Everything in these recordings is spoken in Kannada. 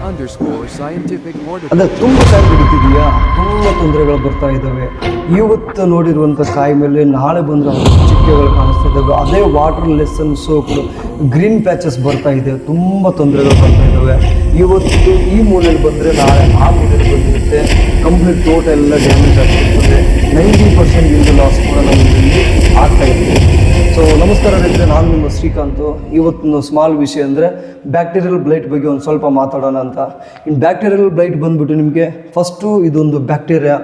Scientific ಅದೇ ತುಂಬ ಕಾಯಿ ಬಿಡ್ತಿದೆಯಾ, ತುಂಬ ತೊಂದರೆಗಳು ಬರ್ತಾ ಇದ್ದಾವೆ. ಇವತ್ತು ನೋಡಿರುವಂಥ ಕಾಯಿ ಮೇಲೆ ನಾಳೆ ಬಂದರೆ ಚಿಕ್ಕೆಗಳು ಕಾಣಿಸ್ತಾ ಇದ್ದಾವೆ. ಅದೇ water lesson soap green patches ಬರ್ತಾ ಇದೆ, ತುಂಬ ತೊಂದರೆಗಳು ಬರ್ತಾ ಇದ್ದಾವೆ. ಇವತ್ತು ಈ ಮೂಲೆಯಲ್ಲಿ ಬಂದರೆ ನಾಳೆ ಆ ಮೂಲೆಯಲ್ಲಿ ಬಂದಿರುತ್ತೆ. ಕಂಪ್ಲೀಟ್ ತೋಟ ಎಲ್ಲ ಡ್ಯಾಮೇಜ್ ಆಗ್ತಿರ್ತದೆ. 90% ಇಂದ ಲಾಸ್ ಕೂಡ ನಮ್ಮಲ್ಲಿ ಆಗ್ತಾ ಇದೆ. ಸೊ ನಮಸ್ಕಾರ ರೈತರೆ, ನಾನು ನಿಮ್ಮ ಶ್ರೀಕಾಂತ್. ಇವತ್ತಿನ ಸ್ಮಾಲ್ ವಿಷಯ ಅಂದರೆ ಬ್ಯಾಕ್ಟೀರಿಯಲ್ ಬ್ಲೈಟ್ ಬಗ್ಗೆ ಒಂದು ಸ್ವಲ್ಪ ಮಾತಾಡೋಣ ಅಂತ. ಇನ್ನು ಬ್ಯಾಕ್ಟೀರಿಯಲ್ ಬ್ಲೈಟ್ ಬಂದುಬಿಟ್ಟು ನಿಮಗೆ ಫಸ್ಟು ಇದೊಂದು ಬ್ಯಾಕ್ಟೀರಿಯಾ,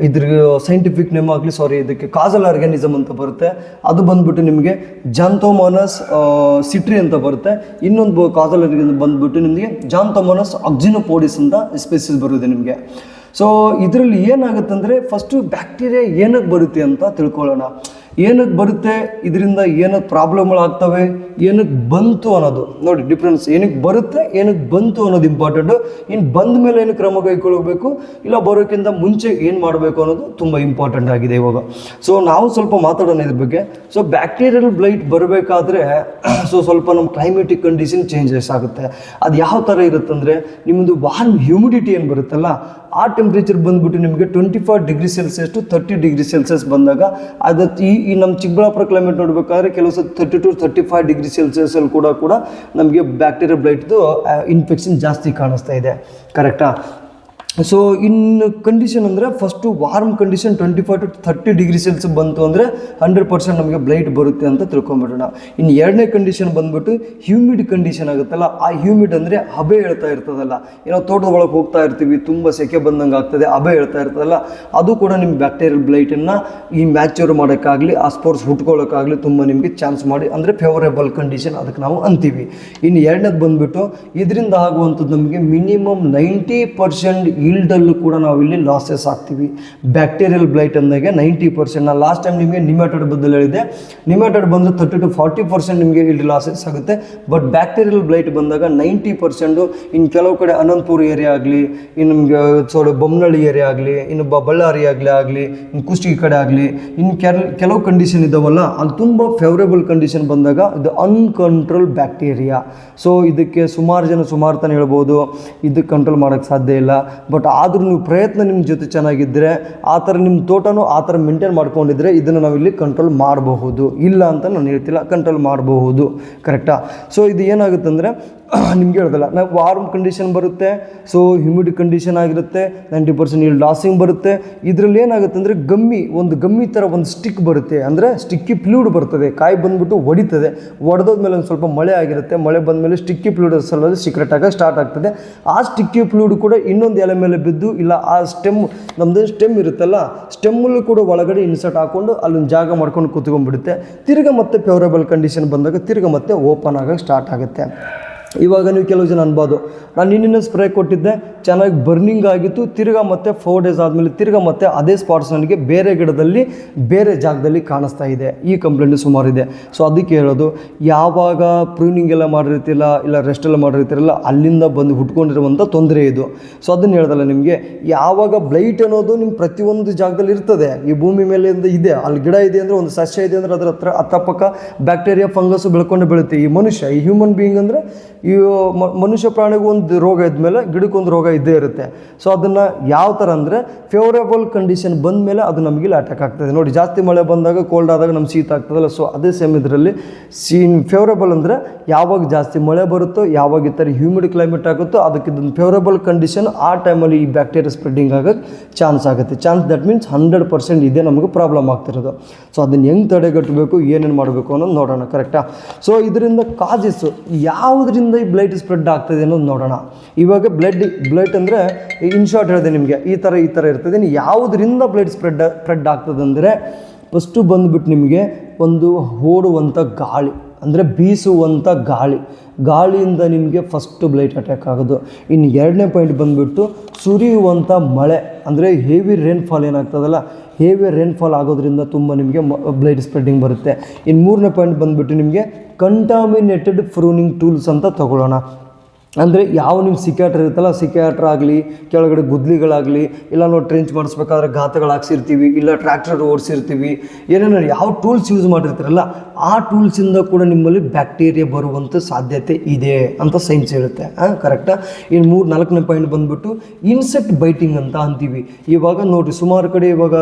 ಇದ್ರ ಸೈಂಟಿಫಿಕ್ ನೇಮ್ ಆಗಲಿ ಇದಕ್ಕೆ ಕಾಸಲ್ ಆರ್ಗ್ಯಾನಿಸಮ್ ಅಂತ ಬರುತ್ತೆ. ಅದು ಬಂದುಬಿಟ್ಟು ನಿಮಗೆ ಜಾಂಥೋಮೋನಸ್ ಸಿಟ್ರಿ ಅಂತ ಬರುತ್ತೆ. ಇನ್ನೊಂದು ಕಾಸಲ್ ಆರ್ಗ್ಯಾನಿಸಮ್ ಬಂದುಬಿಟ್ಟು ನಿಮಗೆ ಜಾಂಥೋಮೋನಸ್ ಆಕ್ಸಿನೋಪೋಡಿಸ್ ಅಂತ ಸ್ಪೆಸಿಸ್ ಬರುತ್ತೆ ನಿಮಗೆ. ಸೊ ಇದರಲ್ಲಿ ಏನಾಗುತ್ತೆ ಅಂದರೆ ಫಸ್ಟು ಬ್ಯಾಕ್ಟೀರಿಯಾ ಏನಕ್ಕೆ ಬರುತ್ತೆ ಅಂತ ತಿಳ್ಕೊಳ್ಳೋಣ. ಏನಕ್ಕೆ ಬರುತ್ತೆ, ಇದರಿಂದ ಏನಕ್ಕೆ ಪ್ರಾಬ್ಲಮ್ಗಳಾಗ್ತವೆ, ಏನಕ್ಕೆ ಬಂತು ಅನ್ನೋದು ನೋಡಿ ಡಿಫ್ರೆನ್ಸ್. ಏನಕ್ಕೆ ಬರುತ್ತೆ, ಏನಕ್ಕೆ ಬಂತು ಅನ್ನೋದು ಇಂಪಾರ್ಟೆಂಟು. ಇನ್ನು ಬಂದ ಮೇಲೆ ಏನು ಕ್ರಮ ಕೈಗೊಳ್ಳಬೇಕು, ಇಲ್ಲ ಬರೋಕ್ಕಿಂತ ಮುಂಚೆ ಏನು ಮಾಡಬೇಕು ಅನ್ನೋದು ತುಂಬ ಇಂಪಾರ್ಟೆಂಟ್ ಆಗಿದೆ ಇವಾಗ. ಸೊ ನಾವು ಸ್ವಲ್ಪ ಮಾತಾಡೋಣ ಇದ್ರ ಬಗ್ಗೆ. ಸೊ ಬ್ಯಾಕ್ಟೀರಿಯಲ್ ಬ್ಲೈಟ್ ಬರಬೇಕಾದ್ರೆ ಸ್ವಲ್ಪ ನಮ್ಮ ಕ್ಲೈಮೇಟಿಕ್ ಕಂಡೀಷನ್ ಚೇಂಜಸ್ ಆಗುತ್ತೆ. ಅದು ಯಾವ ಥರ ಇರುತ್ತೆ ಅಂದರೆ, ನಿಮ್ಮದು ವಾರ್ಮ್ ಹ್ಯೂಮಿಡಿಟಿ ಏನು ಬರುತ್ತಲ್ಲ, ಆ ಟೆಂಪ್ರೇಚರ್ ಬಂದುಬಿಟ್ಟು ನಿಮಗೆ 25 degree Celsius to 30 degree Celsius ಬಂದಾಗ ಅದು ಈ ನಮ್ಮ ಚಿಕ್ಕಬಳ್ಳಾಪುರ ಕ್ಲೈಮೇಟ್ ನೋಡಬೇಕಾದ್ರೆ ಕೆಲವು ಸಲ 30 to 35 ಡಿಗ್ರಿ ಸೆಲ್ಸಿಯಸಲ್ಲಿ ಕೂಡ ನಮಗೆ ಬ್ಯಾಕ್ಟೀರಿಯಲ್ ಬ್ಲೈಟ್ದು ಇನ್ಫೆಕ್ಷನ್ ಜಾಸ್ತಿ ಕಾಣಿಸ್ತಾ ಇದೆ. ಕರೆಕ್ಟಾ? ಸೊ ಇನ್ ಕಂಡೀಷನ್ ಅಂದರೆ first warm condition 25 to 30 degree Celsius ಬಂತು ಅಂದರೆ 100% ನಮಗೆ ಬ್ಲೈಟ್ ಬರುತ್ತೆ ಅಂತ ತಿಳ್ಕೊಂಬಿಡೋಣ. ಇನ್ನು ಎರಡನೇ ಕಂಡೀಷನ್ ಬಂದುಬಿಟ್ಟು ಹ್ಯೂಮಿಡ್ ಕಂಡೀಷನ್ ಆಗುತ್ತಲ್ಲ, ಆ ಹ್ಯೂಮಿಡ್ ಅಂದರೆ ಹಬೆ ಹೇಳ್ತಾ ಇರ್ತದಲ್ಲ, ಏನೋ ತೋಟದ ಒಳಗೆ ಹೋಗ್ತಾ ಇರ್ತೀವಿ, ತುಂಬ ಸೆಕೆ ಬಂದಂಗೆ ಆಗ್ತದೆ, ಹಬೆ ಹೇಳ್ತಾ ಇರ್ತದಲ್ಲ, ಅದು ಕೂಡ ನಿಮ್ಮ ಬ್ಯಾಕ್ಟೀರಿಯಲ್ ಬ್ಲೈಟನ್ನು ಈ ಮ್ಯಾಚೂರ್ ಮಾಡೋಕ್ಕಾಗಲಿ ಆ ಸ್ಪೋರ್ಸ್ ಹುಟ್ಕೊಳ್ಳೋಕ್ಕಾಗಲಿ ತುಂಬ ನಿಮಗೆ ಚಾನ್ಸ್ ಮಾಡಿ, ಅಂದರೆ ಫೇವರೇಬಲ್ ಕಂಡೀಷನ್ ಅದಕ್ಕೆ ನಾವು ಅಂತೀವಿ. ಇನ್ನು ಎರಡನೇದು ಬಂದುಬಿಟ್ಟು ಇದರಿಂದ ಆಗುವಂಥದ್ದು ನಮಗೆ ಮಿನಿಮಮ್ 90% ಈಲ್ಡಲ್ಲೂ ಕೂಡ ನಾವು ಇಲ್ಲಿ ಲಾಸಸ್ ಆಗ್ತೀವಿ. ಬ್ಯಾಕ್ಟೀರಿಯಲ್ ಬ್ಲೈಟ್ ಅಂದಾಗೆ 90%. ನಾನು ಲಾಸ್ಟ್ ಟೈಮ್ ನಿಮಗೆ ನಿಮ್ಯಾಟೋಡ್ ಬದಲು ಹೇಳಿದೆ, ನಿಮ್ಯಾಟೋಡ್ ಬಂದು 30 to 40% ನಿಮಗೆ ಈಲ್ಡ್ ಲಾಸಸ್ ಆಗುತ್ತೆ. ಬಟ್ ಬ್ಯಾಕ್ಟೀರಿಯಲ್ ಬ್ಲೈಟ್ ಬಂದಾಗ 90%. ಇನ್ನು ಕೆಲವು ಕಡೆ ಅನಂತಪುರ ಏರಿಯಾ ಆಗಲಿ, ಇನ್ನು ನಿಮಗೆ ಬೊಮ್ಮನಹಳ್ಳಿ ಏರಿಯಾ ಆಗಲಿ, ಇನ್ನು ಬಳ್ಳಾರಿ ಆಗಲಿ, ಇನ್ನು ಕುಷ್ಟಗಿ ಕಡೆ ಆಗಲಿ, ಇನ್ನು ಕೆಲವು ಕಂಡೀಷನ್ ಇದ್ದಾವಲ್ಲ, ಅಲ್ಲಿ ತುಂಬ ಫೇವರೇಬಲ್ ಕಂಡೀಷನ್ ಬಂದಾಗ ಇದು ಅನ್ಕಂಟ್ರೋಲ್ ಬ್ಯಾಕ್ಟೀರಿಯಾ. ಸೊ ಇದಕ್ಕೆ ಸುಮಾರು ತಾನೇ ಹೇಳ್ಬೋದು, ಇದಕ್ಕೆ ಕಂಟ್ರೋಲ್ ಮಾಡೋಕ್ಕೆ ಸಾಧ್ಯ ಇಲ್ಲ. ಬಟ್ ಆದರೂ ನೀವು ಪ್ರಯತ್ನ ನಿಮ್ಮ ಜೊತೆ ಚೆನ್ನಾಗಿದ್ದರೆ, ಆ ಥರ ನಿಮ್ಮ ತೋಟನೂ ಆ ಥರ ಮೇಂಟೈನ್ ಮಾಡ್ಕೊಂಡಿದ್ರೆ ಇದನ್ನು ನಾವು ಇಲ್ಲಿ ಕಂಟ್ರೋಲ್ ಮಾಡಬಹುದು. ಇಲ್ಲ ಅಂತ ನಾನು ಹೇಳ್ತಿಲ್ಲ, ಕಂಟ್ರೋಲ್ ಮಾಡಬಹುದು. ಕರೆಕ್ಟಾ? ಸೊ ಇದು ಏನಾಗುತ್ತೆ ಅಂದರೆ ನಿಮ್ಗೆ ಹೇಳ್ದಲ್ಲ, ನಾವು ವಾರ್ಮ್ ಕಂಡೀಷನ್ ಬರುತ್ತೆ, ಸೊ ಹ್ಯೂಮಿಡ್ ಕಂಡೀಷನ್ ಆಗಿರುತ್ತೆ, 90% ಇಲ್ಲಿ ಲಾಸಿಂಗ್ ಬರುತ್ತೆ. ಇದರಲ್ಲಿ ಏನಾಗುತ್ತೆ ಅಂದರೆ ಗಮ್ಮಿ ಥರ ಒಂದು ಸ್ಟಿಕ್ ಬರುತ್ತೆ, ಅಂದರೆ ಸ್ಟಿಕ್ಕಿ ಫ್ಲೂಡ್ ಬರ್ತದೆ. ಕಾಯಿ ಬಂದುಬಿಟ್ಟು ಹೊಡಿತದೆ, ಹೊಡೆದೋದ್ಮೇಲೆ ಒಂದು ಸ್ವಲ್ಪ ಮಳೆ ಆಗಿರುತ್ತೆ, ಮಳೆ ಬಂದಮೇಲೆ ಸ್ಟಿಕ್ಕಿ ಫ್ಲೂಡ್ ಸಲುವಾಗಿ ಸೀಕ್ರೆಟ್ ಆಗಿ ಸ್ಟಾರ್ಟ್ ಆಗ್ತದೆ. ಆ ಸ್ಟಿಕ್ಕಿ ಫ್ಲೂಡ್ ಕೂಡ ಇನ್ನೊಂದು ಎಲೆ ಮೇಲೆ ಬಿದ್ದು, ಇಲ್ಲ ಆ ನಮ್ಮದು ಸ್ಟೆಮ್ ಇರುತ್ತಲ್ಲ, ಸ್ಟೆಮ್ಮಲ್ಲೂ ಕೂಡ ಒಳಗಡೆ ಇನ್ಸರ್ಟ್ ಹಾಕ್ಕೊಂಡು ಅಲ್ಲೊಂದು ಜಾಗ ಮಾಡ್ಕೊಂಡು ಕೂತ್ಕೊಂಡ್ಬಿಡುತ್ತೆ. ತಿರ್ಗಿ ಮತ್ತೆ ಫೇವರೇಬಲ್ ಕಂಡೀಷನ್ ಬಂದಾಗ ತಿರ್ಗಿ ಮತ್ತೆ ಓಪನ್ ಆಗೋಕ್ಕೆ ಸ್ಟಾರ್ಟ್ ಆಗುತ್ತೆ. ಇವಾಗ ನೀವು ಕೆಲವು ಜನ ಅನ್ಬೋದು, ನಾನು ನಿನ್ನೆ ಸ್ಪ್ರೇ ಕೊಟ್ಟಿದ್ದೆ, ಚೆನ್ನಾಗಿ ಬರ್ನಿಂಗ್ ಆಗಿತ್ತು, ತಿರ್ಗಾ ಮತ್ತೆ 4 days ಆದಮೇಲೆ ತಿರ್ಗಾ ಮತ್ತೆ ಅದೇ ಸ್ಪಾಟ್ಸ್ ನನಗೆ ಬೇರೆ ಗಿಡದಲ್ಲಿ ಬೇರೆ ಜಾಗದಲ್ಲಿ ಕಾಣಿಸ್ತಾ ಇದೆ. ಈ ಕಂಪ್ಲೇಂಟ್ ಸುಮಾರು ಇದೆ. ಸೊ ಅದಕ್ಕೆ ಹೇಳೋದು, ಯಾವಾಗ ಪ್ರೂನಿಂಗ್ ಎಲ್ಲ ಮಾಡಿರ್ತಿಲ್ಲ, ಇಲ್ಲ ರೆಸ್ಟ್ ಎಲ್ಲ ಮಾಡಿರ್ತಿರಲ್ಲ, ಅಲ್ಲಿಂದ ಬಂದು ಹುಟ್ಕೊಂಡಿರುವಂಥ ತೊಂದರೆ ಇದು. ಸೊ ಅದನ್ನು ಹೇಳ್ದಲ್ಲ ನಿಮಗೆ, ಯಾವಾಗ ಬ್ಲೈಟ್ ಅನ್ನೋದು ನಿಮ್ಮ ಪ್ರತಿಯೊಂದು ಜಾಗದಲ್ಲಿ ಇರ್ತದೆ, ಈ ಭೂಮಿ ಮೇಲೆ ಇದೆ, ಅಲ್ಲಿ ಗಿಡ ಇದೆ ಅಂದರೆ, ಒಂದು ಸಸ್ಯ ಇದೆ ಅಂದರೆ ಅದರ ಹತ್ರ ಅಕ್ಕಪಕ್ಕ ಬ್ಯಾಕ್ಟೀರಿಯಾ ಫಂಗಸ್ ಬೆಳ್ಕೊಂಡು ಬೆಳುತ್ತೆ. ಈ ಮನುಷ್ಯ, ಈ ಹ್ಯೂಮನ್ ಬೀಯಿಂಗ್ ಅಂದರೆ ಈ ಮನುಷ್ಯ ಪ್ರಾಣಿಗೂ ಒಂದು ರೋಗ ಇದ್ಮೇಲೆ ಗಿಡಕ್ಕೊಂದು ರೋಗ ಇದ್ದೇ ಇರುತ್ತೆ. ಸೊ ಅದನ್ನು ಯಾವ ಥರ ಅಂದರೆ ಫೇವರೇಬಲ್ ಕಂಡೀಷನ್ ಬಂದ ಮೇಲೆ ಅದು ನಮಗೆ ಇಲ್ಲಿ ಅಟ್ಯಾಕ್ ಆಗ್ತದೆ. ನೋಡಿ, ಜಾಸ್ತಿ ಮಳೆ ಬಂದಾಗ, ಕೋಲ್ಡ್ ಆದಾಗ ನಮ್ಗೆ ಶೀತ ಆಗ್ತದಲ್ಲ, ಸೊ ಅದೇ ಸೇಮ್ ಇದರಲ್ಲಿ ಫೇವರೇಬಲ್ ಅಂದರೆ ಯಾವಾಗ ಜಾಸ್ತಿ ಮಳೆ ಬರುತ್ತೋ, ಯಾವಾಗ ಈ ಥರ ಹ್ಯೂಮಿಡ್ ಕ್ಲೈಮೇಟ್ ಆಗುತ್ತೋ, ಅದಕ್ಕೆ ಇದೊಂದು ಫೇವರೇಬಲ್ ಕಂಡೀಷನ್, ಆ ಟೈಮಲ್ಲಿ ಈ ಬ್ಯಾಕ್ಟೀರಿಯಾ ಸ್ಪ್ರೆಡ್ಡಿಂಗ್ ಆಗೋಕ್ಕೆ ಚಾನ್ಸ್ ಆಗುತ್ತೆ. ದಟ್ ಮೀನ್ಸ್ 100% ಇದೆ ನಮಗೆ ಪ್ರಾಬ್ಲಮ್ ಆಗ್ತಿರೋದು. ಸೊ ಅದನ್ನು ಹೆಂಗೆ ತಡೆಗಟ್ಟಬೇಕು, ಏನೇನು ಮಾಡಬೇಕು ಅನ್ನೋದು ನೋಡೋಣ. ಕರೆಕ್ಟಾ? ಸೊ ಇದರಿಂದ ಕಾಜಸ್ಸು ಯಾವುದರಿಂದ ಈ ಬ್ಲೈಟ್ ಸ್ಪ್ರೆಡ್ ಆಗ್ತದೆ ಅನ್ನೋದು ನೋಡೋಣ. ಇವಾಗ ಬ್ಲೈಟ್ ಅಂದರೆ ಇನ್ ಶಾರ್ಟ್ ಹೇಳಿದೆ ನಿಮಗೆ, ಈ ಥರ ಇರ್ತದೆ. ಯಾವುದರಿಂದ ಬ್ಲೈಟ್ ಸ್ಪ್ರೆಡ್ ಆಗ್ತದೆ ಅಂದರೆ, ಫಸ್ಟು ಬಂದುಬಿಟ್ಟು ನಿಮಗೆ ಒಂದು ಓಡುವಂಥ ಗಾಳಿ, ಅಂದರೆ ಬೀಸುವಂಥ ಗಾಳಿಯಿಂದ ನಿಮಗೆ ಫಸ್ಟು ಬ್ಲೈಟ್ ಅಟ್ಯಾಕ್ ಆಗೋದು. ಇನ್ನು ಎರಡನೇ ಪಾಯಿಂಟ್ ಬಂದುಬಿಟ್ಟು ಸುರಿಯುವಂಥ ಮಳೆ, ಅಂದರೆ ಹೆವಿ ರೇನ್ಫಾಲ್ ಏನಾಗ್ತದಲ್ಲ, ಹೆವಿ ರೇನ್ಫಾಲ್ ಆಗೋದ್ರಿಂದ ತುಂಬ ನಿಮಗೆ ಬ್ಲೈಟ್ ಸ್ಪ್ರೆಡ್ಡಿಂಗ್ ಬರುತ್ತೆ. ಇನ್ನು ಮೂರನೇ ಪಾಯಿಂಟ್ ಬಂದುಬಿಟ್ಟು ನಿಮಗೆ ಕಂಟಾಮಿನೇಟೆಡ್ ಪ್ರೂನಿಂಗ್ ಟೂಲ್ಸ್ ಅಂತ ತಗೊಳ್ಳೋಣ. ಅಂದರೆ ಯಾವ ನಿಮ್ಮ ಸಿಕ್ಯಾಟ್ರ್ ಇರುತ್ತಲ್ಲ, ಸಿಕ್ಯಾಟ್ರ್ ಆಗಲಿ, ಕೆಳಗಡೆ ಗುದ್ಲಿಗಳಾಗಲಿ, ಇಲ್ಲ ನಾವು ಟ್ರೆಂಚ್ ಮಾಡಿಸ್ಬೇಕಾದ್ರೆ ಘಾತಗಳು ಹಾಕ್ಸಿರ್ತೀವಿ, ಇಲ್ಲ ಟ್ರ್ಯಾಕ್ಟರ್ ಓಡಿಸಿರ್ತೀವಿ, ಏನೇನೋ ಯಾವ ಟೂಲ್ಸ್ ಯೂಸ್ ಮಾಡಿರ್ತೀರಲ್ಲ ಆ ಟೂಲ್ಸಿಂದ ಕೂಡ ನಿಮ್ಮಲ್ಲಿ ಬ್ಯಾಕ್ಟೀರಿಯಾ ಬರುವಂಥ ಸಾಧ್ಯತೆ ಇದೆ ಅಂತ ಸೈನ್ಸ್ ಹೇಳುತ್ತೆ. ಕರೆಕ್ಟಾ? ಇನ್ನು 4ನೇ ಪಾಯಿಂಟ್ ಬಂದುಬಿಟ್ಟು ಇನ್ಸೆಕ್ಟ್ ಬೈಟಿಂಗ್ ಅಂತ ಅಂತೀವಿ. ಇವಾಗ ನೋಡಿರಿ, ಸುಮಾರು ಕಡೆ ಇವಾಗ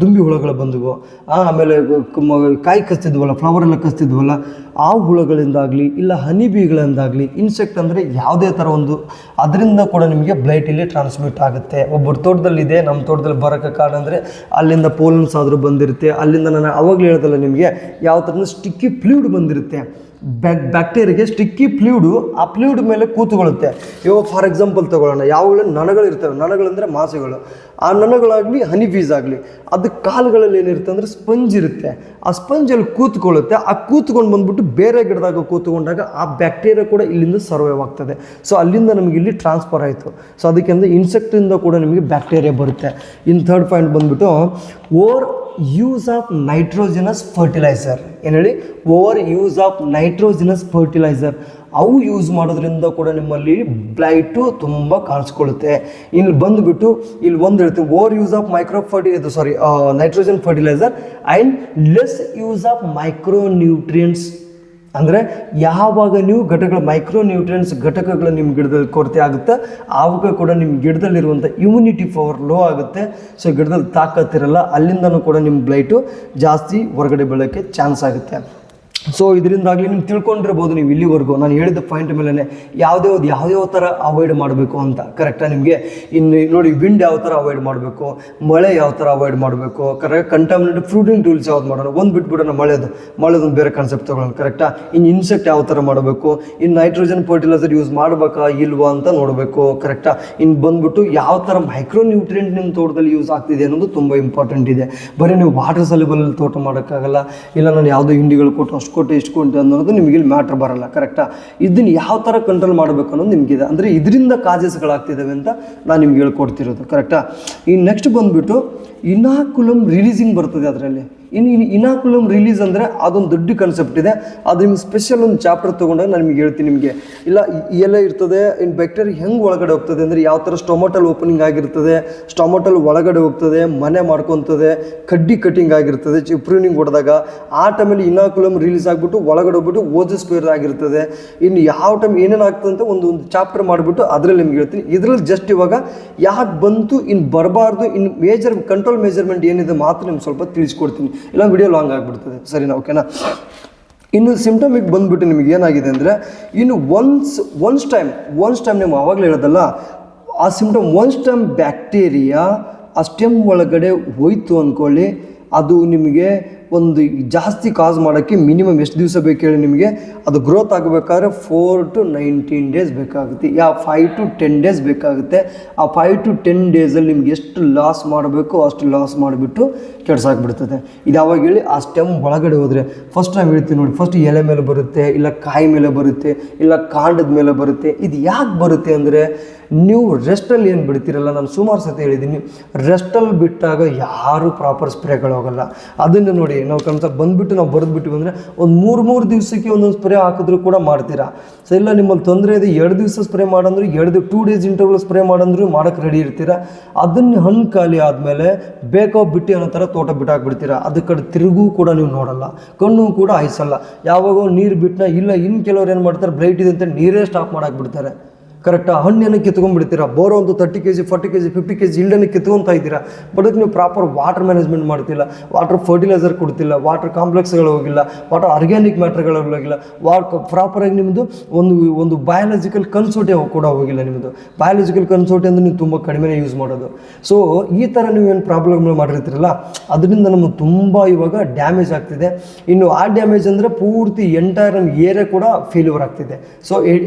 ದುಂಬಿ ಹುಳಗಳು ಬಂದವು, ಆಮೇಲೆ ಕಾಯಿ ಕಚ್ತಿದ್ವಲ್ಲ, ಫ್ಲವರ್ ಎಲ್ಲ ಕಚ್ತಿದ್ವಲ್ಲ, ಆ ಹುಳುಗಳಿಂದಾಗಲಿ ಇಲ್ಲ ಹನಿ ಬೀಗಳಿಂದಾಗಲಿ, ಇನ್ಸೆಕ್ಟ್ ಅಂದರೆ ಯಾವುದೇ ಥರ ಒಂದು ಅದರಿಂದ ಕೂಡ ನಿಮಗೆ ಬ್ಲೈಟ್ ಇಲ್ಲಿ ಟ್ರಾನ್ಸ್ಮಿಟ್ ಆಗುತ್ತೆ. ಒಬ್ಬರು ತೋಟದಲ್ಲಿದೆ, ನಮ್ಮ ತೋಟದಲ್ಲಿ ಬರೋಕ್ಕೆ ಕಾರಣ ಅಂದರೆ ಅಲ್ಲಿಂದ ಪೋಲನ್ಸ್ ಆದರೂ ಬಂದಿರುತ್ತೆ, ಅಲ್ಲಿಂದ ನಾನು ಅವಾಗಲೇ ಹೇಳ್ದಲ್ಲ ನಿಮಗೆ ಯಾವ ಥರ ಸ್ಟಿಕ್ಕಿ ಫ್ಲೂಯಿಡ್ ಬಂದಿರುತ್ತೆ. ಬ್ಯಾಕ್ಟೀರಿಯಾಗೆ ಸ್ಟಿಕ್ಕಿ ಫ್ಲೂಯಿಡು ಆ ಫ್ಲೂಯಿಡ್ ಮೇಲೆ ಕೂತ್ಕೊಳ್ಳುತ್ತೆ. ಇವಾಗ ಫಾರ್ ಎಕ್ಸಾಂಪಲ್ ತೊಗೊಳ್ಳೋಣ, ಯಾವಾಗಲೂ ನೊಣಗಳಿರ್ತವೆ, ನೊಣಗಳಂದರೆ ಮಾಸೆಗಳು, ಆ ನೊಣಗಳಾಗಲಿ ಹನಿ ಬೀಸ್ ಆಗಲಿ, ಅದು ಕಾಲುಗಳಲ್ಲಿ ಏನಿರುತ್ತೆ ಅಂದರೆ ಸ್ಪಂಜ್ ಇರುತ್ತೆ, ಆ ಸ್ಪಂಜಲ್ಲಿ ಕೂತ್ಕೊಳ್ಳುತ್ತೆ. ಆ ಕೂತ್ಕೊಂಡು ಬಂದುಬಿಟ್ಟು ಬೇರೆ ಗಿಡದಾಗ ಕೂತ್ಕೊಂಡಾಗ ಆ ಬ್ಯಾಕ್ಟೀರಿಯಾ ಕೂಡ ಇಲ್ಲಿಂದ ಸರ್ವೈವ್ ಆಗ್ತದೆ. ಸೊ ಅಲ್ಲಿಂದ ನಮಗೆ ಇಲ್ಲಿ ಟ್ರಾನ್ಸ್ಫರ್ ಆಯಿತು. ಸೊ ಅದಕ್ಕೆ ಅಂದರೆ ಇನ್ಸೆಕ್ಟಿಂದ ಕೂಡ ನಿಮಗೆ ಬ್ಯಾಕ್ಟೀರಿಯಾ ಬರುತ್ತೆ. ಇನ್ನು 3rd ಪಾಯಿಂಟ್ ಬಂದುಬಿಟ್ಟು over use of nitrogenous fertiliser. ಏನು ಹೇಳಿ? Over use of nitrogenous fertiliser. ಅವು ಯೂಸ್ ಮಾಡೋದ್ರಿಂದ ಕೂಡ ನಿಮ್ಮಲ್ಲಿ ಬ್ಲೈಟು ತುಂಬ ಕಾಣಿಸ್ಕೊಳ್ಳುತ್ತೆ. ಇಲ್ಲಿ ಬಂದುಬಿಟ್ಟು ಇಲ್ಲಿ ಒಂದು ಹೇಳ್ತೀವಿ, over use of nitrogen fertiliser and less use of micronutrients. ಅಂದರೆ ಯಾವಾಗ ನೀವು ಮೈಕ್ರೋ ನ್ಯೂಟ್ರಿಯೆಂಟ್ಸ್ ಘಟಕಗಳು ನಿಮ್ಮ ಗಿಡದಲ್ಲಿ ಕೊರತೆ ಆಗುತ್ತೆ, ಆವಾಗ ಕೂಡ ನಿಮ್ಮ ಗಿಡದಲ್ಲಿರುವಂಥ ಇಮ್ಯುನಿಟಿ ಪವರ್ ಲೋ ಆಗುತ್ತೆ. ಸೊ ಗಿಡದಲ್ಲಿ ತಾಕತ್ತಿರಲ್ಲ, ಅಲ್ಲಿಂದನೂ ಕೂಡ ನಿಮ್ಮ ಬ್ಲೈಟು ಜಾಸ್ತಿ ಹೊರಗಡೆ ಬೀಳೋಕ್ಕೆ ಚಾನ್ಸ್ ಆಗುತ್ತೆ. ಸೊ ಇದರಿಂದಾಗಲಿ ನೀವು ತಿಳ್ಕೊಂಡಿರ್ಬೋದು ನೀವು ಇಲ್ಲಿವರೆಗೂ ನಾನು ಹೇಳಿದ ಪಾಯಿಂಟ್ ಮೇಲೆ ಯಾವುದೇ ಥರ ಅವಾಯ್ಡ್ ಮಾಡಬೇಕು ಅಂತ. ಕರೆಕ್ಟಾಗಿ ನಿಮಗೆ ಇನ್ನು ನೋಡಿ, ವಿಂಡ್ ಯಾವ ಥರ ಅವಾಯ್ಡ್ ಮಾಡಬೇಕು, ಮಳೆ ಯಾವ ಥರ ಅವಾಯ್ಡ್ ಮಾಡಬೇಕು, ಕರೆಕ್ಟ್ ಕಂಟಾಮಿನೇಟೆಡ್ ಫ್ರೂಟಿಂಗ್ ಟೂಲ್ಸ್ ಯಾವ್ದು ಮಾಡೋಣ, ಒಂದು ಬಿಟ್ಬಿಡೋಣ, ಮಳೆದೊಂದು ಬೇರೆ ಕಾನ್ಸೆಪ್ಟ್ ತೊಗೊಳ್ಳೋಣ. ಕರೆಕ್ಟಾ? ಇನ್ನು ಇನ್ಸೆಕ್ಟ್ ಯಾವ ಥರ ಮಾಡಬೇಕು, ಇನ್ನು ನೈಟ್ರೋಜನ್ ಫರ್ಟಿಲೈಸರ್ ಯೂಸ್ ಮಾಡಬೇಕಾ ಇಲ್ವಾ ಅಂತ ನೋಡಬೇಕು. ಕರೆಕ್ಟಾ? ಇನ್ನು ಬಂದುಬಿಟ್ಟು ಯಾವ ಥರ ಮೈಕ್ರೋ ನ್ಯೂಟ್ರಿಯೆಂಟ್ ನಿಮ್ಮ ತೋಟದಲ್ಲಿ ಯೂಸ್ ಆಗ್ತಿದೆ ಅನ್ನೋದು ತುಂಬ ಇಂಪಾರ್ಟೆಂಟ್ ಇದೆ. ಬರೀ ನೀವು ವಾಟರ್ ಸಲ್ಯುಬಲ್ ತೋಟ ಮಾಡೋಕ್ಕಾಗಲ್ಲ, ಇಲ್ಲ ನಾನು ಯಾವುದೋ ಹಿಂಡಿಗಳು ಕೊಟ್ಟು ಅಷ್ಟು ಕೊಟ್ಟು ಇಷ್ಟು ಕೊಟ್ಟು ಅನ್ನೋದು ನಿಮಗೆ ಇಲ್ಲಿ ಮ್ಯಾಟ್ರ್ ಬರಲ್ಲ. ಕರೆಕ್ಟಾ? ಇದನ್ನು ಯಾವ ಥರ ಕಂಟ್ರೋಲ್ ಮಾಡಬೇಕು ಅನ್ನೋದು ನಿಮಗಿದೆ. ಅಂದರೆ ಇದರಿಂದ ಕಾಜಸ್ಗಳಾಗ್ತಿದ್ದಾವೆ ಅಂತ ನಾನು ನಿಮ್ಗೆ ಹೇಳ್ಕೊಡ್ತಿರೋದು. ಕರೆಕ್ಟಾ? ಈ ನೆಕ್ಸ್ಟ್ ಬಂದುಬಿಟ್ಟು ಇನಾಕುಲಮ್ ರಿಲೀಸಿಂಗ್ ಬರ್ತದೆ ಅದರಲ್ಲಿ. ಇನ್ನು ಇನಾಕುಲಮ್ ರಿಲೀಸ್ ಅಂದರೆ ಅದೊಂದು ದೊಡ್ಡ ಕಾನ್ಸೆಪ್ಟ್ ಇದೆ. ಅದು ನಿಮ್ಗೆ ಸ್ಪೆಷಲ್ ಒಂದು ಚಾಪ್ಟರ್ ತೊಗೊಂಡಾಗ ನಾನು ನಿಮಗೆ ಹೇಳ್ತೀನಿ. ನಿಮಗೆ ಇಲ್ಲ ಎಲ್ಲ ಇರ್ತದೆ, ಇನ್ನು ಬ್ಯಾಕ್ಟೀರಿಯಾ ಹೆಂಗೆ ಒಳಗಡೆ ಹೋಗ್ತದೆ ಅಂದರೆ ಯಾವ ಥರ ಸ್ಟೊಮೊಟಲ್ ಓಪನಿಂಗ್ ಆಗಿರ್ತದೆ, ಸ್ಟೊಮೊಟಲ್ ಒಳಗಡೆ ಹೋಗ್ತದೆ, ಮನೆ ಮಾಡ್ಕೊತದೆ, ಕಟಿಂಗ್ ಆಗಿರ್ತದೆ, ಪ್ರೂನಿಂಗ್ ಹೊಡೆದಾಗ ಆ ಟೈಮಲ್ಲಿ ಇನಾಕುಲಮ್ ರಿಲೀಸ್ ಆಗಿಬಿಟ್ಟು ಒಳಗಡೆ ಹೋಗ್ಬಿಟ್ಟು ಓಜೋಸ್ಫಿಯರ್ ಆಗಿರ್ತದೆ. ಇನ್ನು ಯಾವ ಟೈಮ್ ಏನೇನು ಆಗ್ತದೆ ಅಂತ ಒಂದು ಚಾಪ್ಟರ್ ಮಾಡಿಬಿಟ್ಟು ಅದರಲ್ಲಿ ನಿಮ್ಗೆ ಹೇಳ್ತೀನಿ. ಇದರಲ್ಲಿ ಜಸ್ಟ್ ಇವಾಗ ಯಾಕೆ ಬಂತು, ಇನ್ನು ಬರಬಾರ್ದು, ಇನ್ನು ಕಂಟ್ರೋಲ್ ಮೆಜರ್ಮೆಂಟ್ ಏನಿದೆ ಮಾತ್ರ ನಿಮ್ಗೆ ಸ್ವಲ್ಪ ತಿಳಿಸ್ಕೊಡ್ತೀನಿ, ಇಲ್ಲ ವಿಡಿಯೋ ಲಾಂಗ್ ಆಗಿಬಿಡ್ತದೆ. ಸರಿನಾ? ಓಕೆನಾ? ಇನ್ನು ಸಿಂಪ್ಟಮಿಗೆ ಬಂದುಬಿಟ್ಟು ನಿಮಗೆ ಏನಾಗಿದೆ ಅಂದರೆ, ಇನ್ನು ಒನ್ಸ್ ಟೈಮ್ ನೀವು ಆವಾಗಲೇ ಹೇಳೋದಲ್ಲ, ಆ ಸಿಂಪ್ಟಮ್ ಒನ್ಸ್ ಟೈಮ್ ಬ್ಯಾಕ್ಟೀರಿಯಾ ಆ ಸ್ಟೆಮ್ ಒಳಗಡೆ ಹೋಯ್ತು ಅಂದ್ಕೊಳ್ಳಿ, ಅದು ನಿಮಗೆ ಒಂದು ಜಾಸ್ತಿ ಕಾಸ್ ಮಾಡೋಕ್ಕೆ ಮಿನಿಮಮ್ ಎಷ್ಟು ದಿವಸ ಬೇಕು ಹೇಳಿ ನಿಮಗೆ? ಅದು ಗ್ರೋತ್ ಆಗಬೇಕಾದ್ರೆ 4 to 19 ಡೇಸ್ ಬೇಕಾಗುತ್ತೆ, 5 to 10 ಡೇಸ್ ಬೇಕಾಗುತ್ತೆ. ಆ 5 to 10 ಡೇಸಲ್ಲಿ ನಿಮ್ಗೆ ಎಷ್ಟು ಲಾಸ್ ಮಾಡಬೇಕು ಅಷ್ಟು ಲಾಸ್ ಮಾಡಿಬಿಟ್ಟು ಕೆಡ್ಸಾಕ್ಬಿಡ್ತದೆ. ಇದು ಯಾವಾಗ ಹೇಳಿ? ಆ ಸ್ಟೆಮ್ ಒಳಗಡೆ ಹೋದರೆ ಫಸ್ಟ್ ನಾವು ಹೇಳ್ತೀವಿ ನೋಡಿ, ಫಸ್ಟ್ ಎಲೆ ಮೇಲೆ ಬರುತ್ತೆ, ಇಲ್ಲ ಕಾಯಿ ಮೇಲೆ ಬರುತ್ತೆ, ಇಲ್ಲ ಕಾಂಡದ ಮೇಲೆ ಬರುತ್ತೆ. ಇದು ಯಾಕೆ ಬರುತ್ತೆ ಅಂದರೆ, ನೀವು ರೆಸ್ಟಲ್ಲಿ ಏನು ಬಿಡ್ತೀರಲ್ಲ, ನಾನು ಸುಮಾರು ಸತಿ ಹೇಳಿದ್ದೀನಿ, ರೆಸ್ಟಲ್ಲಿ ಬಿಟ್ಟಾಗ ಯಾರೂ ಪ್ರಾಪರ್ ಸ್ಪ್ರೇಗಳು ಹೋಗಲ್ಲ. ಅದನ್ನು ನೋಡಿ, ನಾವು ಬಂದುಬಿಟ್ಟು ನಾವು ಬರೆದ್ಬಿಟ್ಟಿವಿ ಅಂದರೆ ಒಂದು 3 ದಿವಸಕ್ಕೆ ಒಂದೊಂದು ಸ್ಪ್ರೇ ಹಾಕಿದ್ರು ಕೂಡ ಮಾಡ್ತೀರಾ. ಸೊ ಇಲ್ಲ ನಿಮ್ಮಲ್ಲಿ ತೊಂದರೆ ಇದೆ, 2 ದಿವಸ ಸ್ಪ್ರೇ ಮಾಡಂದ್ರು, 2 ಡೇಸ್ ಇಂಟರ್ವಲ್ ಸ್ಪ್ರೇ ಮಾಡಂದ್ರು ಮಾಡೋಕ್ಕೆ ರೆಡಿ ಇರ್ತೀರಾ. ಅದನ್ನು ಹಣ್ಣು ಖಾಲಿ ಆದಮೇಲೆ ಬೇಕೋ ಬಿಟ್ಟು ಅನ್ನೋ ಥರ ತೋಟ ಬಿಟ್ಟಾಕ್ಬಿಡ್ತೀರಾ. ಅದಕ್ಕೆ ಕಡೆ ತಿರುಗೂ ಕೂಡ ನೀವು ನೋಡಲ್ಲ, ಕಣ್ಣು ಕೂಡ ಹಾಯಿಸಲ್ಲ. ಯಾವಾಗ ನೀರು ಬಿಟ್ಟನ ಇಲ್ಲ, ಇನ್ನು ಕೆಲವ್ರು ಏನು ಮಾಡ್ತಾರೆ, ಬ್ಲೈಟ್ ಇದೆ ಅಂತ ನೀರೇ ಸ್ಟಾಪ್ ಮಾಡಾಕ್ಬಿಡ್ತಾರೆ. ಕರೆಕ್ಟಾ? ಹಣ್ಣನ್ನು ಕಿತ್ಕೊಂಡ್ಬಿಡ್ತೀರಾ, ಬರೋ ಒಂದು 30 kg 40 kg 50 kg ಇಲ್ಡನ್ನು ಕಿತ್ಕೊತಾ ಇದ್ದೀರಾ. ಬಟ್ ನೀವು ಪ್ರಾಪರ್ ವಾಟರ್ ಮ್ಯಾನೇಜ್ಮೆಂಟ್ ಮಾಡ್ತಿಲ್ಲ, ವಾಟರ್ ಫರ್ಟಿಲೈಸರ್ ಕೊಡ್ತಿಲ್ಲ, ವಾಟರ್ ಕಾಂಪ್ಲೆಕ್ಸ್ಗಳು ಹೋಗಿಲ್ಲ, ವಾಟರ್ ಆರ್ಗ್ಯಾನಿಕ್ ಮ್ಯಾಟ್ರ್ಗಳು ಹೋಗಿಲ್ಲ, ಪ್ರಾಪರಾಗಿ ನಿಮ್ಮದು ಒಂದು ಬಯಾಲಜಿಕಲ್ ಕನ್ಸೋಟೆ ಕೂಡ ಹೋಗಿಲ್ಲ. ನಿಮ್ಮದು ಬಯಾಲಜಿಕಲ್ ಕನ್ಸೋಟೆ ಅಂದರೆ ನೀವು ತುಂಬ ಕಡಿಮೆನೇ ಯೂಸ್ ಮಾಡೋದು. ಸೊ ಈ ಥರ ನೀವೇನು ಪ್ರಾಬ್ಲಮ್ಗಳು ಮಾಡಿರ್ತೀರಲ್ಲ, ಅದರಿಂದ ನಮಗೆ ತುಂಬ ಇವಾಗ ಡ್ಯಾಮೇಜ್ ಆಗ್ತಿದೆ. ಇನ್ನು ಆ ಡ್ಯಾಮೇಜ್ ಅಂದರೆ ಪೂರ್ತಿ ಎಂಟೈರ್ ನಮ್ಮ ಏರಿಯಾ ಕೂಡ ಫೇಲ್ಯೂರ್ ಆಗ್ತಿದೆ. So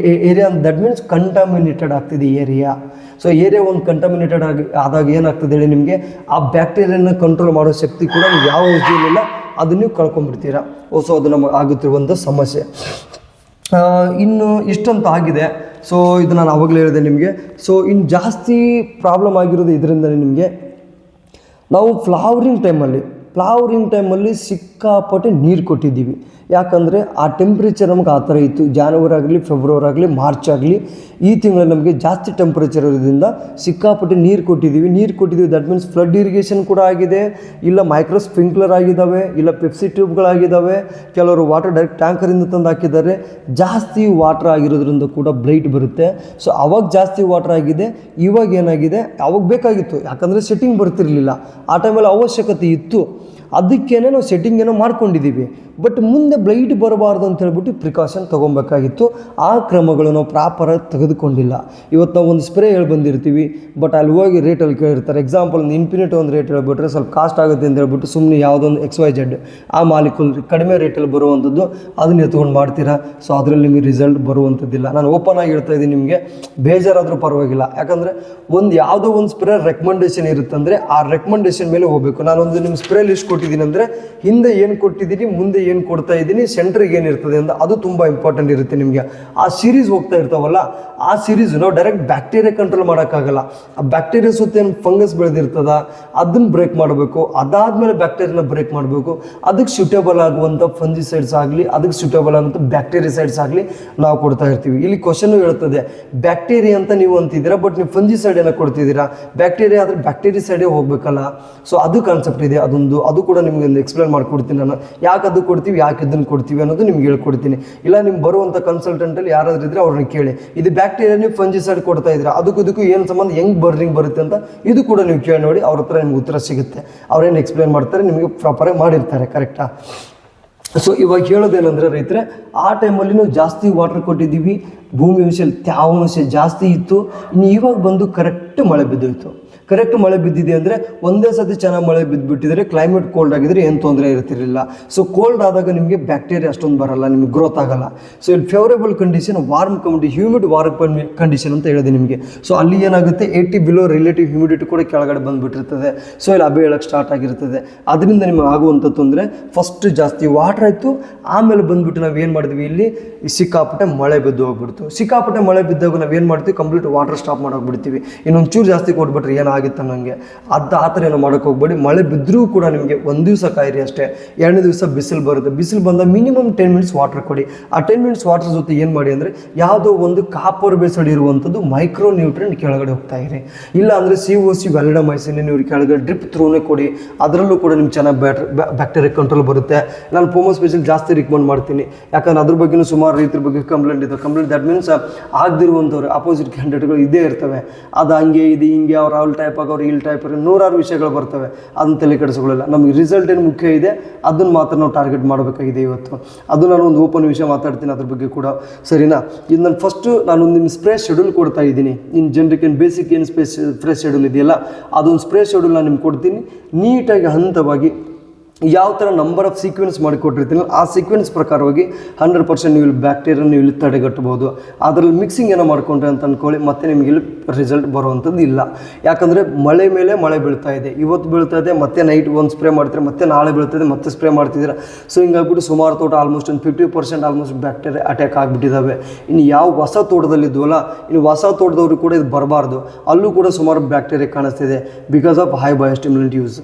area that means contaminated ಆಗ್ತಿದೆ ಏರಿಯಾ. ಸೊ ಏರಿಯಾ ಒಂದು ಕಂಟಾಮಿನೇಟೆಡ್ ಆದಾಗ ಏನಾಗ್ತದೆ ಹೇಳಿ, ನಿಮಗೆ ಆ ಬ್ಯಾಕ್ಟೀರಿಯಾನ ಕಂಟ್ರೋಲ್ ಮಾಡೋ ಶಕ್ತಿ ಕೂಡ ನೀವು ಯಾವ ಔಷಧಿಯಲ್ಲಿಲ್ಲ, ಅದನ್ನು ನೀವು ಕಳ್ಕೊಂಡ್ಬಿಡ್ತೀರಾ. ಸೊ ಅದು ನಮಗೆ ಆಗುತ್ತಿರುವಂಥ ಸಮಸ್ಯೆ. ಇನ್ನು ಇಷ್ಟಂತ ಆಗಿದೆ. ಸೊ ಇದು ನಾನು ಆವಾಗಲೇ ಹೇಳಿದೆ ನಿಮಗೆ. ಸೊ ಇನ್ನು ಜಾಸ್ತಿ ಪ್ರಾಬ್ಲಮ್ ಆಗಿರೋದು ಇದರಿಂದಲೇ. ನಿಮಗೆ ನಾವು ಫ್ಲವರಿಂಗ್ ಟೈಮಲ್ಲಿ ಫ್ಲವರಿಂಗ್ ಟೈಮಲ್ಲಿ ಸಿಕ್ಕಾಪಟ್ಟೆ ನೀರು ಕೊಟ್ಟಿದ್ದೀವಿ. ಯಾಕಂದರೆ ಆ ಟೆಂಪ್ರೇಚರ್ ನಮಗೆ ಆ ಥರ ಇತ್ತು. ಜಾನ್ವರಿ ಆಗಲಿ, ಫೆಬ್ರವರಿ ಆಗಲಿ, ಮಾರ್ಚ್ ಆಗಲಿ, ಈ ತಿಂಗಳಲ್ಲಿ ನಮಗೆ ಜಾಸ್ತಿ ಟೆಂಪ್ರೇಚರ್ ಇರೋದ್ರಿಂದ ಸಿಕ್ಕಾಪಟ್ಟೆ ನೀರು ಕೊಟ್ಟಿದ್ದೀವಿ. ದಟ್ ಮೀನ್ಸ್ ಫ್ಲಡ್ ಇರಿಗೇಷನ್ ಕೂಡ ಆಗಿದೆ, ಇಲ್ಲ ಮೈಕ್ರೋ ಸ್ಪ್ರಿಂಕ್ಲರ್ ಆಗಿದ್ದಾವೆ, ಇಲ್ಲ ಪೆಪ್ಸಿ ಟ್ಯೂಬ್ಗಳಾಗಿದ್ದಾವೆ, ಕೆಲವರು ವಾಟರ್ ಡೈರೆಕ್ಟ್ ಟ್ಯಾಂಕರಿಂದ ತಂದು ಹಾಕಿದ್ದಾರೆ. ಜಾಸ್ತಿ ವಾಟರ್ ಆಗಿರೋದ್ರಿಂದ ಕೂಡ ಬ್ಲೈಟ್ ಬರುತ್ತೆ. ಸೊ ಅವಾಗ ಜಾಸ್ತಿ ವಾಟರ್ ಆಗಿದೆ, ಇವಾಗ ಏನಾಗಿದೆ, ಅವಾಗ ಬೇಕಾಗಿತ್ತು ಯಾಕಂದರೆ ಸೆಟ್ಟಿಂಗ್ ಬರ್ತಿರಲಿಲ್ಲ, ಆ ಟೈಮಲ್ಲಿ ಅವಶ್ಯಕತೆ ಇತ್ತು, ಅದಕ್ಕೇ ನಾವು ಸೆಟ್ಟಿಂಗ್ ಏನೋ ಮಾಡ್ಕೊಂಡಿದ್ದೀವಿ. ಬಟ್ ಮುಂದೆ ಬ್ಲೈಟ್ ಬರಬಾರ್ದು ಅಂತ ಹೇಳ್ಬಿಟ್ಟು ಪ್ರಿಕಾಷನ್ ತೊಗೊಬೇಕಾಗಿತ್ತು. ಆ ಕ್ರಮಗಳು ನಾವು ಪ್ರಾಪರಾಗಿ ತೆಗೆದುಕೊಂಡಿಲ್ಲ. ಇವತ್ತು ನಾವು ಒಂದು ಸ್ಪ್ರೇ ಹೇಳಿ ಬಂದಿರ್ತೀವಿ, ಬಟ್ ಅಲ್ಲಿ ಹೋಗಿ ರೇಟಲ್ಲಿ ಕೇಳಿರ್ತಾರೆ. ಎಕ್ಸಾಂಪಲ್ ಒಂದು ಇನ್ಫಿನಿಟಿ ಒಂದು ರೇಟ್ ಹೇಳ್ಬಿಟ್ರೆ ಸ್ವಲ್ಪ ಕಾಸ್ಟ್ ಆಗುತ್ತೆ ಅಂತ ಹೇಳ್ಬಿಟ್ಟು ಸುಮ್ಮನೆ ಯಾವುದೊಂದು XYZ ಆ ಮಾಲಿಕೂಲ್ ಕಡಿಮೆ ರೇಟಲ್ಲಿ ಬರುವಂಥದ್ದು ಅದನ್ನ ಎತ್ಕೊಂಡು ಮಾಡ್ತೀರಾ. ಸೊ ಅದರಲ್ಲಿ ನಿಮಗೆ ರಿಸಲ್ಟ್ ಬರುವಂಥದ್ದಿಲ್ಲ. ನಾನು ಓಪನ್ ಆಗಿ ಹೇಳ್ತಾ ಇದ್ದೀನಿ, ನಿಮಗೆ ಬೇಜಾರಾದರೂ ಪರವಾಗಿಲ್ಲ. ಯಾಕಂದರೆ ಒಂದು ಯಾವುದೋ ಒಂದು ಸ್ಪ್ರೇ ರೆಕಮೆಂಡೇಷನ್ ಇರುತ್ತಂದರೆ ಆ ರೆಕಮೆಂಡೇಷನ್ ಮೇಲೆ ಹೋಗಬೇಕು. ನಾನೊಂದು ನಿಮ್ಮ ಸ್ಪ್ರೇ ಲಿಸ್ಟ್ ಕೊಟ್ಟಿದ್ದೀನಿ ಅಂದರೆ ಹಿಂದೆ ಏನು ಕೊಟ್ಟಿದ್ದೀನಿ, ಮುಂದೆ ಏನು ಕೊಡ್ತಾ ಇದ್ದೀನಿ, ಸೆಂಟ್ರಿಗೆ ಏನಿರ್ತದೆ ಅಂತ ಅದು ತುಂಬ ಇಂಪಾರ್ಟೆಂಟ್ ಇರುತ್ತೆ. ನಿಮಗೆ ಆ ಸೀರೀಸ್ ಹೋಗ್ತಾ ಇರ್ತಾವಲ್ಲ, ಆ ಸೀರೀಸ್ ನಾವು ಡೈರೆಕ್ಟ್ ಬ್ಯಾಕ್ಟೀರಿಯಾ ಕಂಟ್ರೋಲ್ ಮಾಡೋಕ್ಕಾಗಲ್ಲ. ಆ ಬ್ಯಾಕ್ಟೀರಿಯಾ ಸುತ್ತ ಏನು ಫಂಗಸ್ ಬೆಳೆದಿರ್ತದ ಅದನ್ನು ಬ್ರೇಕ್ ಮಾಡಬೇಕು. ಅದಾದಮೇಲೆ ಬ್ಯಾಕ್ಟೀರಿಯಾನ ಬ್ರೇಕ್ ಮಾಡಬೇಕು. ಅದಕ್ಕೆ ಸೂಟೇಬಲ್ ಆಗುವಂಥ ಫಂಜಿಸೈಡ್ಸ್ ಆಗಲಿ, ಅದಕ್ಕೆ ಸೂಟೇಬಲ್ ಆಗುವಂಥ ಬ್ಯಾಕ್ಟೀರಿಯಸೈಡ್ಸ್ ಆಗಲಿ ನಾವು ಕೊಡ್ತಾ ಇರ್ತೀವಿ. ಇಲ್ಲಿ ಕ್ವಶನ್ ಹೇಳ್ತದೆ, ಬ್ಯಾಕ್ಟೀರಿಯಾ ಅಂತ ನೀವು ಅಂತಿದ್ದೀರಾ, ಬಟ್ ನೀವು ಫಂಜಿಸೈಡ್ ಏನೋ ಕೊಡ್ತಿದ್ದೀರಾ. ಬ್ಯಾಕ್ಟೀರಿಯಾ ಆದರೆ ಬ್ಯಾಕ್ಟೀರಿಯಸೈಡೇ ಹೋಗಬೇಕಲ್ಲ. ಸೊ ಅದು ಕಾನ್ಸೆಪ್ಟ್ ಇದೆ, ಅದು ಕೂಡ ನಿಮಗೆ ಒಂದು ಎಕ್ಸ್ಪ್ಲೇನ್ ಮಾಡ್ಕೊಡ್ತೀನಿ ನಾನು. ಯಾಕೆ ಅದು ಕೊಡ್ತೀವಿ, ಯಾಕೆ ಇದನ್ನು ಕೊಡ್ತೀವಿ ಅನ್ನೋದು ನಿಮ್ಗೆ ಹೇಳ್ಕೊಡ್ತೀನಿ. ಇಲ್ಲ ನಿಮ್ಗೆ ಬರುವಂಥ ಕನ್ಸಲ್ಟೆಂಟಲ್ಲಿ ಯಾರಾದ್ರೂ ಇದ್ದರೆ ಅವ್ರನ್ನ ಕೇಳಿ, ಇದು ಬ್ಯಾಕ್ಟೀರಿಯಾ ನೀವು ಫಂಜಿಸೈಡ್ ಕೊಡ್ತಾ ಇದ್ದೀರಾ, ಅದಕ್ಕೂ ಏನು ಸಂಬಂಧ, ಹೆಂಗೆ ಬರ್ನಿಂಗ್ ಬರುತ್ತೆ ಅಂತ ಇದು ಕೂಡ ನೀವು ಕೇಳಿ ನೋಡಿ. ಅವ್ರ ಹತ್ರ ನಿಮ್ಗೆ ಉತ್ತರ ಸಿಗುತ್ತೆ. ಅವ್ರೇನು ಎಕ್ಸ್ಪ್ಲೇನ್ ಮಾಡ್ತಾರೆ, ನಿಮಗೆ ಪ್ರಾಪರಾಗಿ ಮಾಡಿರ್ತಾರೆ. ಕರೆಕ್ಟಾ? ಸೊ ಇವಾಗ ಹೇಳೋದೇನೆಂದರೆ ರೈತರೆ, ಆ ಟೈಮಲ್ಲಿ ನಾವು ಜಾಸ್ತಿ ವಾಟರ್ ಕೊಟ್ಟಿದ್ದೀವಿ, ಭೂಮಿ ಅಂಶ ತ್ಯಾವಾಂಶ ಜಾಸ್ತಿ ಇತ್ತು. ಇನ್ನು ಇವಾಗ ಬಂದು ಕರೆಕ್ಟ್ ಮಳೆ ಬಿದ್ದೋಯ್ತು. ಕರೆಕ್ಟ್ ಮಳೆ ಬಿದ್ದಿದೆ ಅಂದರೆ ಒಂದೇ ಸತಿ ಚೆನ್ನಾಗಿ ಮಳೆ ಬಿದ್ದುಬಿಟ್ಟಿದ್ರೆ, ಕ್ಲೈಮೇಟ್ ಕೋಲ್ಡ್ ಆಗಿದ್ರೆ ಏನು ತೊಂದರೆ ಇರ್ತಿರಲಿಲ್ಲ. ಸೊ ಕೋಲ್ಡ್ ಆದಾಗ ನಿಮಗೆ ಬ್ಯಾಕ್ಟೀರಿಯಾ ಅಷ್ಟೊಂದು ಬರಲ್ಲ, ನಿಮಗೆ ಗ್ರೋತ್ ಆಗಲ್ಲ. ಸೊ ಇಲ್ಲಿ favourable condition, warm humid warm condition ಅಂತ ಹೇಳಿದೆ ನಿಮಗೆ. ಸೊ ಅಲ್ಲಿ ಏನಾಗುತ್ತೆ, 80 ಬಿಲೋ ರಿಲೇಟಿವ್ ಹ್ಯೂಮಿಡಿಟಿ ಕೂಡ ಕೆಳಗಡೆ ಬಂದುಬಿಟ್ಟಿರ್ತದೆ. ಸೊ ಇಲ್ಲಿ ಹಬೆ ಹೇಳಕ್ಕೆ ಸ್ಟಾರ್ಟ್ ಆಗಿರ್ತದೆ. ಅದರಿಂದ ನಿಮಗೆ ಆಗುವಂಥ ತೊಂದರೆ, ಫಸ್ಟ್ ಜಾಸ್ತಿ ವಾಟರ್ ಆಯಿತು, ಆಮೇಲೆ ಬಂದುಬಿಟ್ಟು ನಾವು ಏನು ಮಾಡಿದ್ವಿ, ಇಲ್ಲಿ ಸಿಕ್ಕಾಪಟ್ಟೆ ಮಳೆ ಬಿದ್ದು ಹೋಗ್ಬಿಡ್ತು. ಸಿಕ್ಕಾಪಟ್ಟೆ ಮಳೆ ಬಿದ್ದಾಗ ನಾವು ಏನು ಮಾಡ್ತೀವಿ, ಕಂಪ್ಲೀಟ್ ವಾಟರ್ ಸ್ಟಾಪ್ ಮಾಡೋಗ್ಬಿಡ್ತೀವಿ. ಇನ್ನೊಂದು ಚೂರು ಜಾಸ್ತಿ ಕೊಟ್ಬಿಟ್ರೆ ಏನಾಗಿತ್ತು ನನಗೆ ಆ ಥರ ಏನೋ ಮಾಡೋಕ್ಕೆ ಹೋಗ್ಬೇಡಿ. ಮಳೆ ಬಿದ್ದರೂ ಕೂಡ ನಿಮಗೆ ಒಂದು ದಿವಸ ಕಾಯಿರಿ ಅಷ್ಟೇ. 2ನೇ ದಿವಸ ಬಿಸಿಲು ಬರುತ್ತೆ. ಬಿಸಿಲು ಬಂದಾಗ ಮಿನಿಮಮ್ 10 ಮಿನಿಟ್ಸ್ ವಾಟರ್ ಕೊಡಿ. ಆ 10 ಮಿನಿಟ್ಸ್ ವಾಟರ್ ಜೊತೆ ಏನು ಮಾಡಿ ಅಂದರೆ, ಯಾವುದೋ ಒಂದು ಕಾಪರ್ ಬೇಸ್ಡ್ ಇರುವಂಥದ್ದು ಮೈಕ್ರೋ ನ್ಯೂಟ್ರೆಂಟ್ ಕೆಳಗಡೆ ಹೋಗ್ತಾ ಇರಿ. ಇಲ್ಲ ಅಂದರೆ COC ವ್ಯಾಲಿಡಮೈಸಿನ್ ನೀವು ಕೆಳಗಡೆ ಡ್ರಿಪ್ ಥ್ರೂನೇ ಕೊಡಿ. ಅದರಲ್ಲೂ ಕೂಡ ನಿಮ್ಗೆ ಚೆನ್ನಾಗಿ ಬ್ಯಾಕ್ಟೀರಿಯಾ ಕಂಟ್ರೋಲ್ ಬರುತ್ತೆ. ನಾನು ಪೋಮೋ ಸ್ಪೆಷಲ್ ಜಾಸ್ತಿ ರಿಕಮೆಂಡ್ ಮಾಡ್ತೀನಿ. ಯಾಕಂದ್ರೆ ಅದ್ರ ಬಗ್ಗೆ ಸುಮಾರು ರೈತರ ಬಗ್ಗೆ ಕಂಪ್ಲೇಂಟ್ ಇದೆ. ದಟ್ ಮೀನ್ಸ್ ಆಗದಿರುವಂಥವ್ರು ಅಪೋಸಿಟ್ ಕ್ಯಾಂಡಿಡೇಟ್ಗಳು ಇದೇ ಇರ್ತವೆ. ಅದು ಹಂಗೆ ಇದು ಹಿಂಗೆ, ಅವ್ರು ಅವ್ರ ಟೈಪ್ ಆಗೋರು ಇಲ್ಲಿ ಟೈಪ್ ನೂರಾರು ವಿಷಯಗಳು ಬರ್ತವೆ. ಅದನ್ನ ತಲೆ ಕೆಡಿಸ್ಕೊಳ್ಳಲ್ಲ. ನಮಗೆ ರಿಸಲ್ಟ್ ಏನು ಮುಖ್ಯ ಇದೆ ಅದನ್ನು ಮಾತ್ರ ನಾವು ಟಾರ್ಗೆಟ್ ಮಾಡಬೇಕಾಗಿದೆ ಇವತ್ತು. ಅದು ನಾನು ಒಂದು ಓಪನ್ ವಿಷಯ ಮಾತಾಡ್ತೀನಿ ಅದ್ರ ಬಗ್ಗೆ ಕೂಡ, ಸರಿನಾ? ಇದು ನಾನು ಫಸ್ಟು ನಾನೊಂದು ನಿಮ್ಮ ಸ್ಪ್ರೇ ಶೆಡ್ಯೂಲ್ ಕೊಡ್ತಾ ಇದ್ದೀನಿ. ಇನ್ನು ಜನರಿಗೆ ಏನು ಬೇಸಿಕ್ ಏನು ಸ್ಪ್ರೇ ಶೆಡ್ಯೂಲ್ ಇದೆಯಲ್ಲ, ಅದೊಂದು ಸ್ಪ್ರೇ ಶೆಡ್ಯೂಲ್ ನಾನು ನಿಮ್ಗೆ ಕೊಡ್ತೀನಿ. ನೀಟಾಗಿ ಹಂತವಾಗಿ ಯಾವ ಥರ ನಂಬರ್ ಆಫ್ ಸೀಕ್ವೆನ್ಸ್ ಮಾಡಿಕೊಟ್ಟಿರ್ತೀನಿ, ಆ ಸೀಕ್ವೆನ್ಸ್ ಪ್ರಕಾರವಾಗಿ 100% ನೀವು ಇಲ್ಲಿ ಬ್ಯಾಕ್ಟೀರಿಯಾ ನೀವು ಇಲ್ಲಿ ತಡೆಗಟ್ಟಬಹುದು. ಅದರಲ್ಲಿ ಮಿಕ್ಸಿಂಗ್ ಏನೋ ಮಾಡ್ಕೊಂಡ್ರೆ ಅಂತ ಅಂದ್ಕೊಳ್ಳಿ, ಮತ್ತೆ ನಿಮಗೆ ಇಲ್ಲಿ ರಿಸಲ್ಟ್ ಬರುವಂಥದ್ದು ಇಲ್ಲ. ಯಾಕಂದರೆ ಮಳೆ ಮೇಲೆ ಮಳೆ ಬೀಳ್ತಾ ಇದೆ. ಇವತ್ತು ಬೀಳ್ತಾ ಇದೆ, ಮತ್ತೆ ನೈಟ್ ಒಂದು ಸ್ಪ್ರೇ ಮಾಡ್ತೀರಾ, ಮತ್ತೆ ನಾಳೆ ಬೀಳ್ತದೆ, ಮತ್ತೆ ಸ್ಪ್ರೇ ಮಾಡ್ತಿದ್ದೀರಾ. ಸೊ ಹಿಂಗಾಗ್ಬಿಟ್ಟು ಸುಮಾರು ತೋಟ ಆಲ್ಮೋಸ್ಟ್ ಒಂದು 50% ಆಲ್ಮೋಸ್ಟ್ ಬ್ಯಾಕ್ಟೀರಿಯಾ ಅಟ್ಯಾಕ್ ಆಗಿಬಿಟ್ಟಿದ್ದಾವೆ. ಇನ್ನು ಯಾವ ಹೊಸ ತೋಟದಲ್ಲಿದ್ವಲ್ಲ, ಇನ್ನು ಹೊಸ ತೋಟದವ್ರಿಗೆ ಕೂಡ ಇದು ಬರಬಾರ್ದು. ಅಲ್ಲೂ ಕೂಡ ಸುಮಾರು ಬ್ಯಾಕ್ಟೀರಿಯಾ ಕಾಣಿಸ್ತಿದೆ, ಬಿಕಾಸ್ ಆಫ್ ಹೈ ಬಯೋಸ್ಟಿಮ್ಯುಲೆಂಟ್ ಯೂಸ್.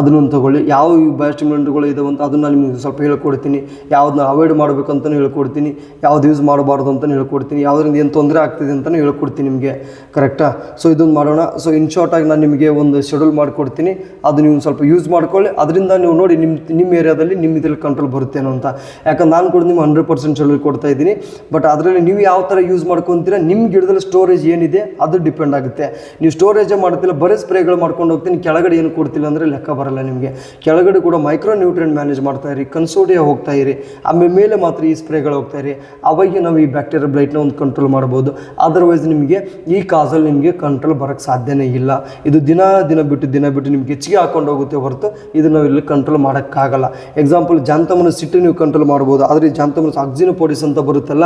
ಅದನ್ನು ತಗೊಳ್ಳಿ. ಯಾವ ಬಯೋಸ್ಟಿಮ್ಯುಲೆಂಟ್ಗಳು ಇದಾವೆ ಅಂತ ಅದನ್ನು ನಿಮಗೆ ಸ್ವಲ್ಪ ಹೇಳ್ಕೊಡ್ತೀನಿ. ಯಾವುದನ್ನ ಅವಾಯ್ಡ್ ಮಾಡಬೇಕಂತಲೂ ಹೇಳ್ಕೊಡ್ತೀನಿ, ಯಾವ್ದು ಯೂಸ್ ಮಾಡಬಾರ್ದು ಅಂತಲೂ ಹೇಳ್ಕೊಡ್ತೀನಿ, ಯಾವುದರಿಂದ ಏನು ತೊಂದರೆ ಆಗ್ತಿದೆ ಅಂತಲೂ ಹೇಳ್ಕೊಡ್ತೀನಿ ನಿಮಗೆ. ಕರೆಕ್ಟಾ? ಸೊ ಇದೊಂದು ಮಾಡೋಣ. ಸೊ ಇನ್ ಶಾರ್ಟಾಗಿ ನಾನು ನಿಮಗೆ ಒಂದು ಶೆಡ್ಯೂಲ್ ಮಾಡಿಕೊಡ್ತೀನಿ, ಅದು ನೀವು ಸ್ವಲ್ಪ ಯೂಸ್ ಮಾಡ್ಕೊಳ್ಳಿ. ಅದರಿಂದ ನೀವು ನೋಡಿ ನಿಮ್ಮ ಏರಿಯಾದಲ್ಲಿ ನಿಮ್ಮ ಇದರಲ್ಲಿ ಕಂಟ್ರೋಲ್ ಬರುತ್ತೇನೋ ಅಂತ. ಯಾಕಂದ್ರೆ ನಾನು ಕೂಡ ನಿಮ್ಗೆ 100% ಶೆಡ್ಯೂಲ್ ಕೊಡ್ತಾ ಇದ್ದೀನಿ. ಬಟ್ ಅದರಲ್ಲಿ ನೀವು ಯಾವ ಥರ ಯೂಸ್ ಮಾಡ್ಕೊತೀರಾ, ನಿಮ್ಮ ಗಿಡದಲ್ಲಿ ಸ್ಟೋರೇಜ್ ಏನಿದೆ ಅದು ಡಿಪೆಂಡ್ ಆಗುತ್ತೆ. ನೀವು ಸ್ಟೋರೇಜೇ ಮಾಡ್ತಿಲ್ಲ, ಬರೀ ಸ್ಪ್ರೇಗಳು ಮಾಡ್ಕೊಂಡು ಹೋಗ್ತೀನಿ, ಕೆಳಗಡೆ ಏನು ಕೊಡ್ತಿಲ್ಲ ಅಂದರೆ ಲೆಕ್ಕ ಬರಲ್ಲ ನಿಮಗೆ. ಕೆಳಗಡೆ ಕೂಡ ಮೈಕ್ರೋ ನ್ಯೂಟ್ರಿಯೆಂಟ್ ಮ್ಯಾನೇಜ್ ಮಾಡ್ತಾ ಇರಿ, ಕನ್ಸೋಡಿಯಾ ಹೋಗ್ತಾ ಇರಿ, ಆಮೇಲೆ ಮೇಲೆ ಮಾತ್ರ ಈ ಸ್ಪ್ರೇಗಳು ಹೋಗ್ತಾ ಇರಿ. ಅವಾಗ ನಾವು ಈ ಬ್ಯಾಕ್ಟೀರಿಯಾ ಬ್ಲೈಟ್ನ ಒಂದು ಕಂಟ್ರೋಲ್ ಮಾಡ್ಬೋದು. ಅದರ್ವೈಸ್ ನಿಮಗೆ ಈ ಕಾಸಲ್ಲಿ ನಿಮಗೆ ಕಂಟ್ರೋಲ್ ಬರೋಕ್ಕೆ ಸಾಧ್ಯನೇ ಇಲ್ಲ. ಇದು ದಿನ ಬಿಟ್ಟು ನಿಮ್ಗೆ ಹೆಚ್ಚಿಗೆ ಹಾಕೊಂಡು ಹೋಗುತ್ತೆ ಹೊರತು ಇದನ್ನು ನಾವು ಇಲ್ಲಿ ಕಂಟ್ರೋಲ್ ಮಾಡೋಕ್ಕಾಗಲ್ಲ. ಎಕ್ಸಾಂಪಲ್ ಜಾಂತಮನ ಸಿಟ್ಟು ನೀವು ಕಂಟ್ರೋಲ್ ಮಾಡ್ಬೋದು, ಆದರೆ ಈ ಜಾಂತಮನ ಆಕ್ಸಿನೋಪೋಡಿಸ್ ಅಂತ ಬರುತ್ತಲ್ಲ,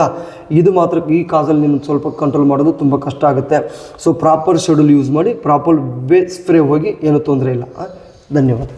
ಇದು ಮಾತ್ರ ಈ ಕಾಸಲ್ಲಿ ನಿಮ್ಗೆ ಸ್ವಲ್ಪ ಕಂಟ್ರೋಲ್ ಮಾಡೋದು ತುಂಬ ಕಷ್ಟ ಆಗುತ್ತೆ. ಸೊ ಪ್ರಾಪರ್ ಶೆಡ್ಯೂಲ್ ಯೂಸ್ ಮಾಡಿ, ಪ್ರಾಪರ್ ಸ್ಪ್ರೇ ಹೋಗಿ ಏನೂ ತೊಂದರೆ ಇಲ್ಲ. ಧನ್ಯವಾದ.